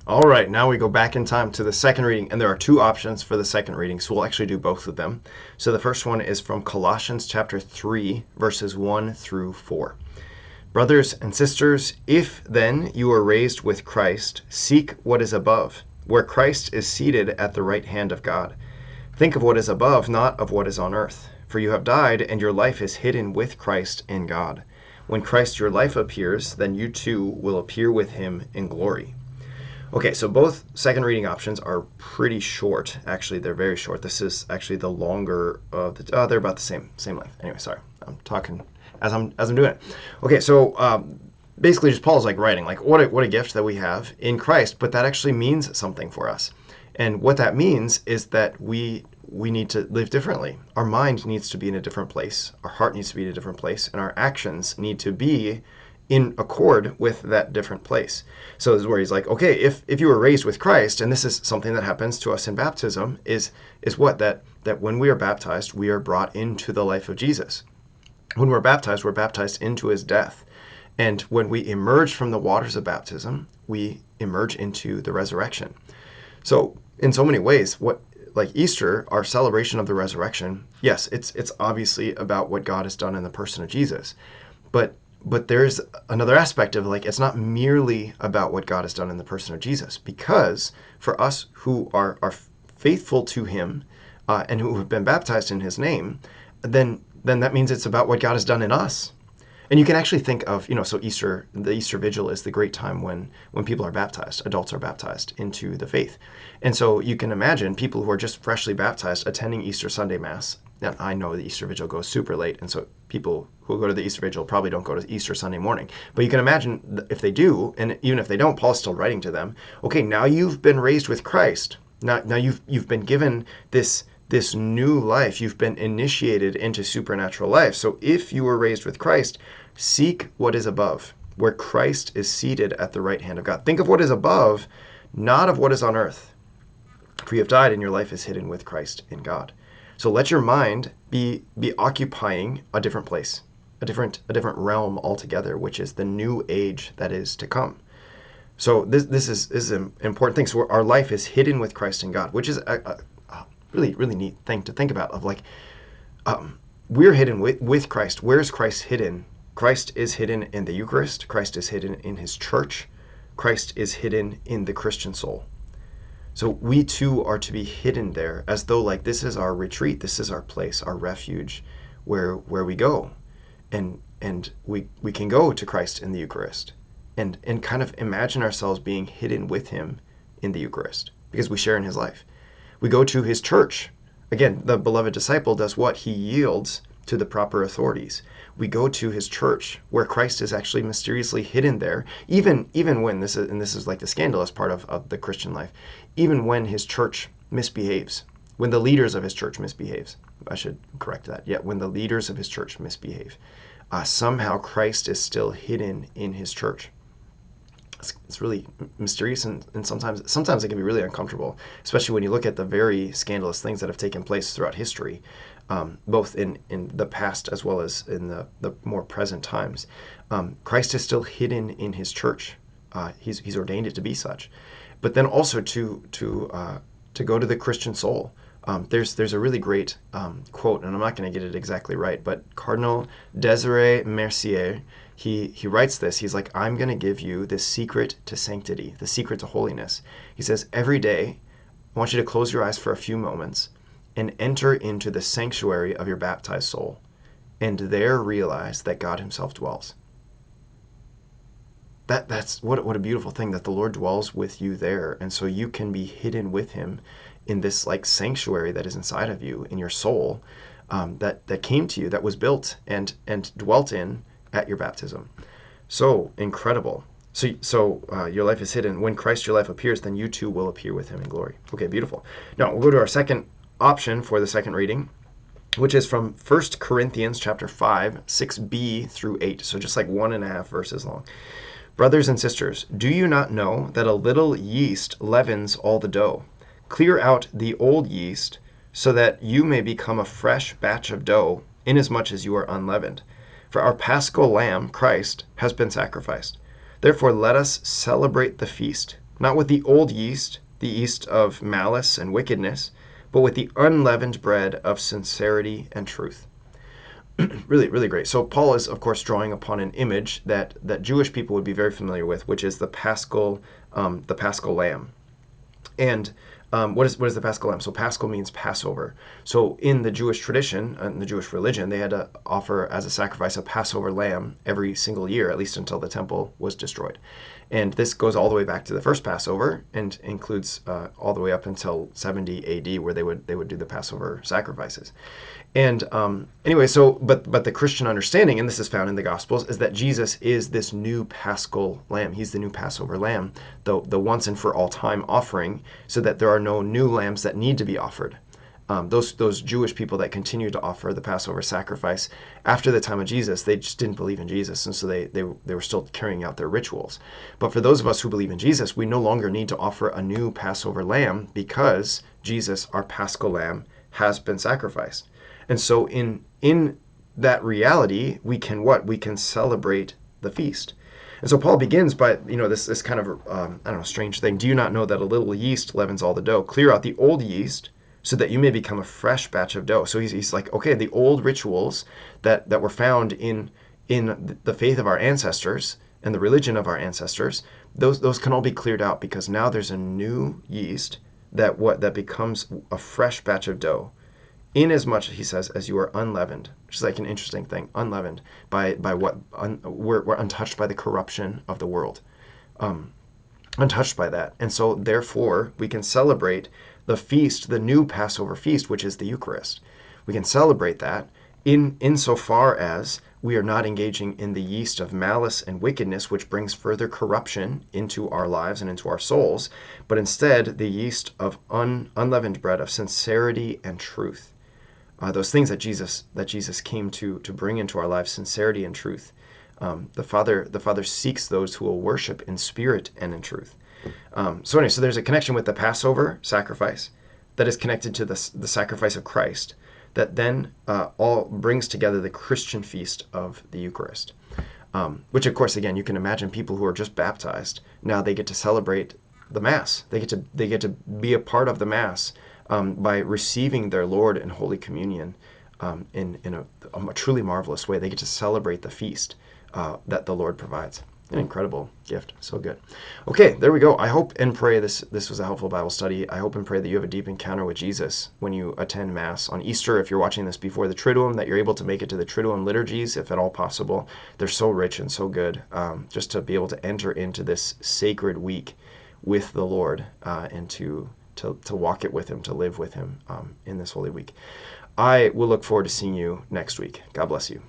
All right, now we go back in time to the second reading, and there are two options for the second reading, so we'll actually do both of them. So the first one is from Colossians chapter 3, verses 1 through 4. Brothers and sisters, if then you are raised with Christ, seek what is above, where Christ is seated at the right hand of God. Think of what is above, not of what is on earth. For you have died, and your life is hidden with Christ in God. When Christ your life appears, then you too will appear with him in glory. Okay, so both second reading options are pretty short. Actually, they're very short. This is actually the longer of the. They're about the same length. Anyway, sorry, I'm talking as I'm doing it. Okay, so basically, just Paul's like writing like what a gift that we have in Christ, but that actually means something for us. And what that means is that we need to live differently. Our mind needs to be in a different place. Our heart needs to be in a different place, and our actions need to be in accord with that different place. So this is where he's like, okay, if you were raised with Christ, and this is something that happens to us in baptism, is what that when we are baptized, we are brought into the life of Jesus. When we're baptized into his death. And when we emerge from the waters of baptism, we emerge into the resurrection. So in so many ways, like Easter, our celebration of the resurrection, yes, it's obviously about what God has done in the person of Jesus. But there's another aspect of like, it's not merely about what God has done in the person of Jesus, because for us who are faithful to him and who have been baptized in his name, then that means it's about what God has done in us. And you can actually think of, so Easter, the Easter Vigil is the great time when people are baptized, adults are baptized into the faith. And so you can imagine people who are just freshly baptized attending Easter Sunday Mass. And I know the Easter Vigil goes super late, and so people who go to the Easter Vigil probably don't go to Easter Sunday morning. But you can imagine if they do, and even if they don't, Paul's still writing to them, okay, now you've been raised with Christ. Now you've been given this new life. You've been initiated into supernatural life. So if you were raised with Christ, seek what is above, where Christ is seated at the right hand of God. Think of what is above, not of what is on earth. For you have died, and your life is hidden with Christ in God. So let your mind be occupying a different place, a different realm altogether, which is the new age that is to come. So this is an important thing. So our life is hidden with Christ in God, which is a really neat thing to think about. Of like, we're hidden with Christ. Where is Christ hidden? Christ is hidden in the Eucharist. Christ is hidden in his church. Christ is hidden in the Christian soul. So we too are to be hidden there, as though like this is our retreat, this is our place, our refuge, where we go, and we can go to Christ in the Eucharist, and kind of imagine ourselves being hidden with him in the Eucharist, because we share in his life. We go to his church. Again, the beloved disciple does what? He yields to the proper authorities. We go to his church, where Christ is actually mysteriously hidden there, even when this is like the scandalous part of the Christian life, even when his church misbehaves, when the leaders of his church misbehaves. I should correct that. Yeah, when the leaders of his church misbehave, somehow Christ is still hidden in his church. It's really mysterious, and sometimes it can be really uncomfortable, especially when you look at the very scandalous things that have taken place throughout history, both in the past as well as in the more present times. Christ is still hidden in his church. He's ordained it to be such. But then also to go to the Christian soul. There's a really great quote, and I'm not going to get it exactly right, but Cardinal Desire Mercier, he writes this. He's like, I'm going to give you the secret to sanctity, the secret to holiness. He says, every day, I want you to close your eyes for a few moments and enter into the sanctuary of your baptized soul, and there realize that God himself dwells. That's what a beautiful thing, that the Lord dwells with you there, and so you can be hidden with him in this like sanctuary that is inside of you, in your soul, that came to you, that was built and dwelt in at your baptism. So incredible. So your life is hidden. When Christ your life appears, then you too will appear with him in glory. Okay, beautiful. Now we'll go to our second option for the second reading, which is from 1 Corinthians chapter 5, 6b through 8. So just like 1.5 verses long. Brothers and sisters, do you not know that a little yeast leavens all the dough? Clear out the old yeast, so that you may become a fresh batch of dough, inasmuch as you are unleavened. For our paschal lamb, Christ, has been sacrificed. Therefore let us celebrate the feast, not with the old yeast, the yeast of malice and wickedness, but with the unleavened bread of sincerity and truth. Really, really great. So Paul is, of course, drawing upon an image that Jewish people would be very familiar with, which is the Paschal lamb. And what is the Paschal lamb? So Paschal means Passover. So in the Jewish tradition, in the Jewish religion, they had to offer as a sacrifice a Passover lamb every single year, at least until the temple was destroyed. And this goes all the way back to the first Passover and includes all the way up until 70 AD, where they would do the Passover sacrifices. And anyway, but the Christian understanding, and this is found in the Gospels, is that Jesus is this new Paschal lamb. He's the new Passover lamb, the once and for all time offering, so that there are no new lambs that need to be offered. Those Jewish people that continue to offer the Passover sacrifice after the time of Jesus, they just didn't believe in Jesus, and so they were still carrying out their rituals. But for those of us who believe in Jesus, we no longer need to offer a new Passover lamb because Jesus, our Paschal lamb, has been sacrificed. And so in that reality, we can what? We can celebrate the feast. And so Paul begins by, this kind of, strange thing. Do you not know that a little yeast leavens all the dough? Clear out the old yeast so that you may become a fresh batch of dough. So he's like, okay, the old rituals that were found in the faith of our ancestors and the religion of our ancestors, those can all be cleared out because now there's a new yeast that becomes a fresh batch of dough. Inasmuch, he says, as you are unleavened, which is like an interesting thing, unleavened by what we're untouched by the corruption of the world, untouched by that, and so therefore we can celebrate the feast, the new Passover feast, which is the Eucharist. We can celebrate that insofar as we are not engaging in the yeast of malice and wickedness, which brings further corruption into our lives and into our souls, but instead the yeast of unleavened bread of sincerity and truth. Those things that Jesus came to bring into our lives, sincerity and truth. The Father seeks those who will worship in spirit and in truth. So there's a connection with the Passover sacrifice that is connected to the sacrifice of Christ that then all brings together the Christian feast of the Eucharist. Which, of course, again, you can imagine people who are just baptized. Now they get to celebrate the Mass. They get to be a part of the Mass by receiving their Lord in Holy Communion in a truly marvelous way. They get to celebrate the feast that the Lord provides. An incredible gift. So good. Okay, there we go. I hope and pray this was a helpful Bible study. I hope and pray that you have a deep encounter with Jesus when you attend Mass on Easter. If you're watching this before the Triduum, that you're able to make it to the Triduum liturgies, if at all possible. They're so rich and so good. Just to be able to enter into this sacred week with the Lord and to walk it with Him, to live with Him in this Holy Week. I will look forward to seeing you next week. God bless you.